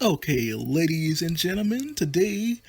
Okay, ladies and gentlemen, today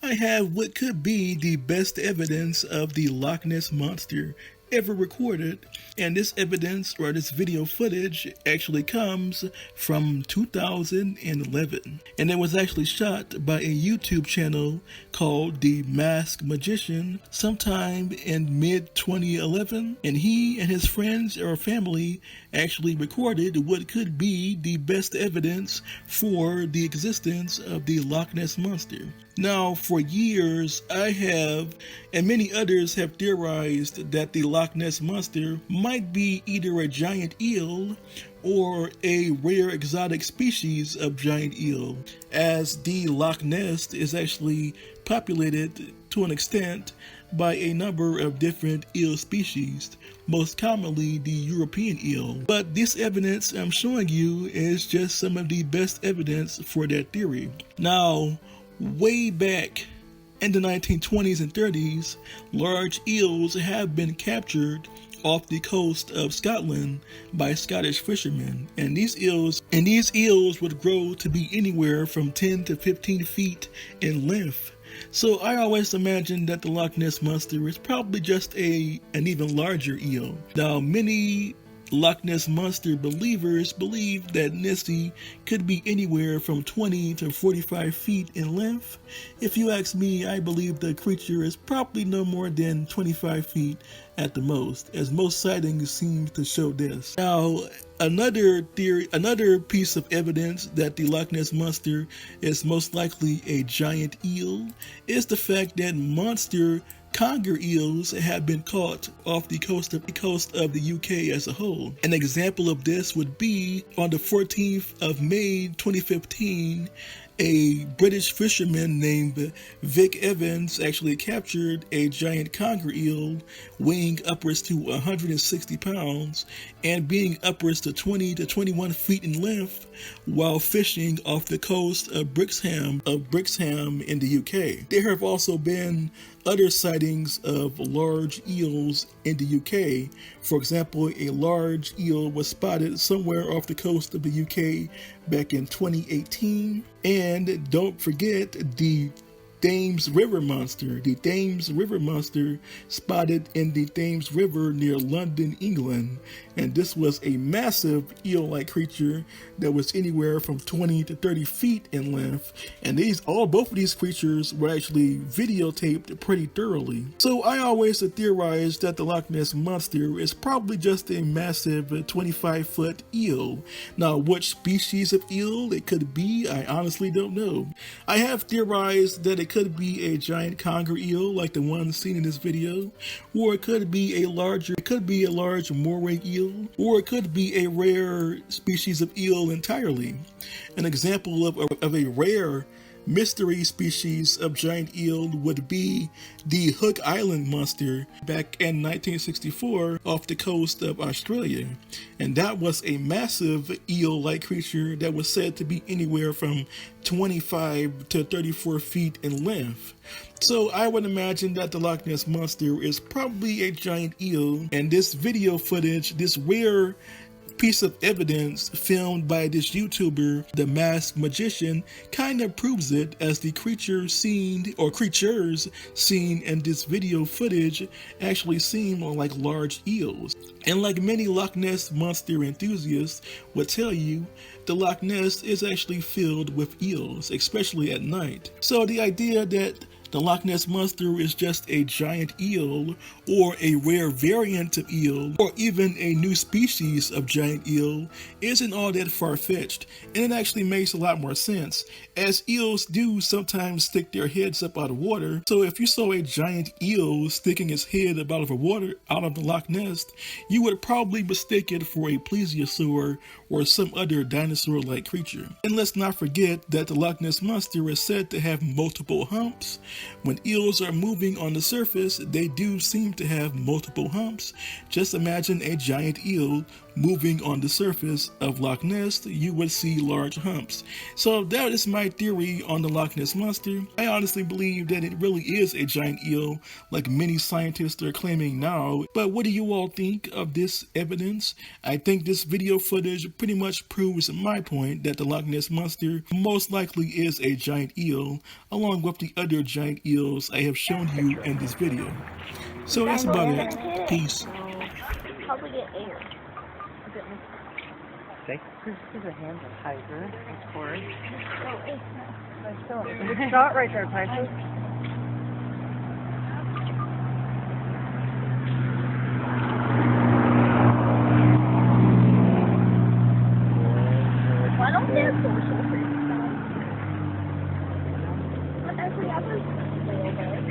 I have what could be the best evidence of the Loch Ness Monster ever recorded, and this evidence or this video footage actually comes from 2011, and it was actually shot by a YouTube channel called The Masked Magician sometime in mid 2011, and he and his friends or family actually recorded what could be the best evidence for the existence of the Loch Ness Monster. Now, for years, I have, and many others have theorized that the Loch Ness Monster might be either a giant eel or a rare exotic species of giant eel, as the Loch Ness is actually populated to an extent by a number of different eel species, most commonly the European eel. But this evidence I'm showing you is just some of the best evidence for that theory. Now, way back in the 1920s and 30s, large eels have been captured off the coast of Scotland by Scottish fishermen, and these eels would grow to be anywhere from 10 to 15 feet in length. So I always imagined that the Loch Ness Monster is probably just an even larger eel. Now, many Loch Ness Monster believers believe that Nessie could be anywhere from 20 to 45 feet in length. If you ask me, I believe the creature is probably no more than 25 feet at the most, as most sightings seem to show this. Now, another piece of evidence that the Loch Ness Monster is most likely a giant eel is the fact that monster conger eels have been caught off the coast of the UK as a whole. An example of this would be on the 14th of May 2015, a British fisherman named Vic Evans actually captured a giant conger eel weighing upwards to 160 pounds and being upwards to 20 to 21 feet in length while fishing off the coast of Brixham in the UK. There have also been other sightings of large eels in the UK. For example, a large eel was spotted somewhere off the coast of the UK back in 2018. And don't forget the Thames River Monster. The Thames River Monster spotted in the Thames River near London, England. And this was a massive eel-like creature that was anywhere from 20 to 30 feet in length. And both of these creatures were actually videotaped pretty thoroughly. So I always theorized that the Loch Ness Monster is probably just a massive 25-foot eel. Now, which species of eel it could be, I honestly don't know. I have theorized that it could be a giant conger eel like the one seen in this video, or it could be a large moray eel, or it could be a rare species of eel entirely. An example of a rare mystery species of giant eel would be the Hook Island monster back in 1964 off the coast of Australia. And that was a massive eel-like creature that was said to be anywhere from 25 to 34 feet in length. So I would imagine that the Loch Ness Monster is probably a giant eel, and this video footage, this rare piece of evidence filmed by this YouTuber, The Masked Magician, kind of proves it, as the creatures seen in this video footage actually seem like large eels. And like many Loch Ness Monster enthusiasts would tell you, the Loch Ness is actually filled with eels, especially at night. So the idea that the Loch Ness Monster is just a giant eel, or a rare variant of eel, or even a new species of giant eel isn't all that far-fetched, and it actually makes a lot more sense, as eels do sometimes stick their heads up out of water. So if you saw a giant eel sticking its head up out of the Loch Ness, you would probably mistake it for a plesiosaur or some other dinosaur-like creature. And let's not forget that the Loch Ness Monster is said to have multiple humps. When eels are moving on the surface, they do seem to have multiple humps. Just imagine a giant eel moving on the surface of Loch Ness, you would see large humps. So that is my theory on the Loch Ness Monster. I honestly believe that it really is a giant eel, like many scientists are claiming now. But what do you all think of this evidence? I think this video footage pretty much proves my point that the Loch Ness Monster most likely is a giant eel, along with the other giant eels I have shown you in this video. So that's about it. Peace. Probably get air. Okay. This is a hand hyper, of course. Oh, it's not. Good shot right there, Tyson. Why don't they have social for yourself? Not every other whale does.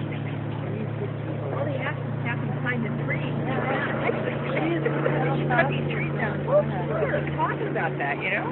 Well, the action's happening behind the tree. Yeah, next to the trees. Cut these trees down. Well, sure. Talking about that, you know?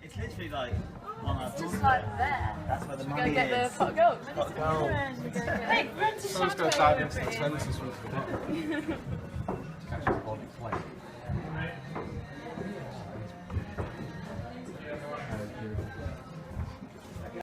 It's literally like on our Just like that. That's where the Go money get the is. pot goat. Hey, let's just Someone's got to dive into the fence and swim to the bottom. Catch the body flight.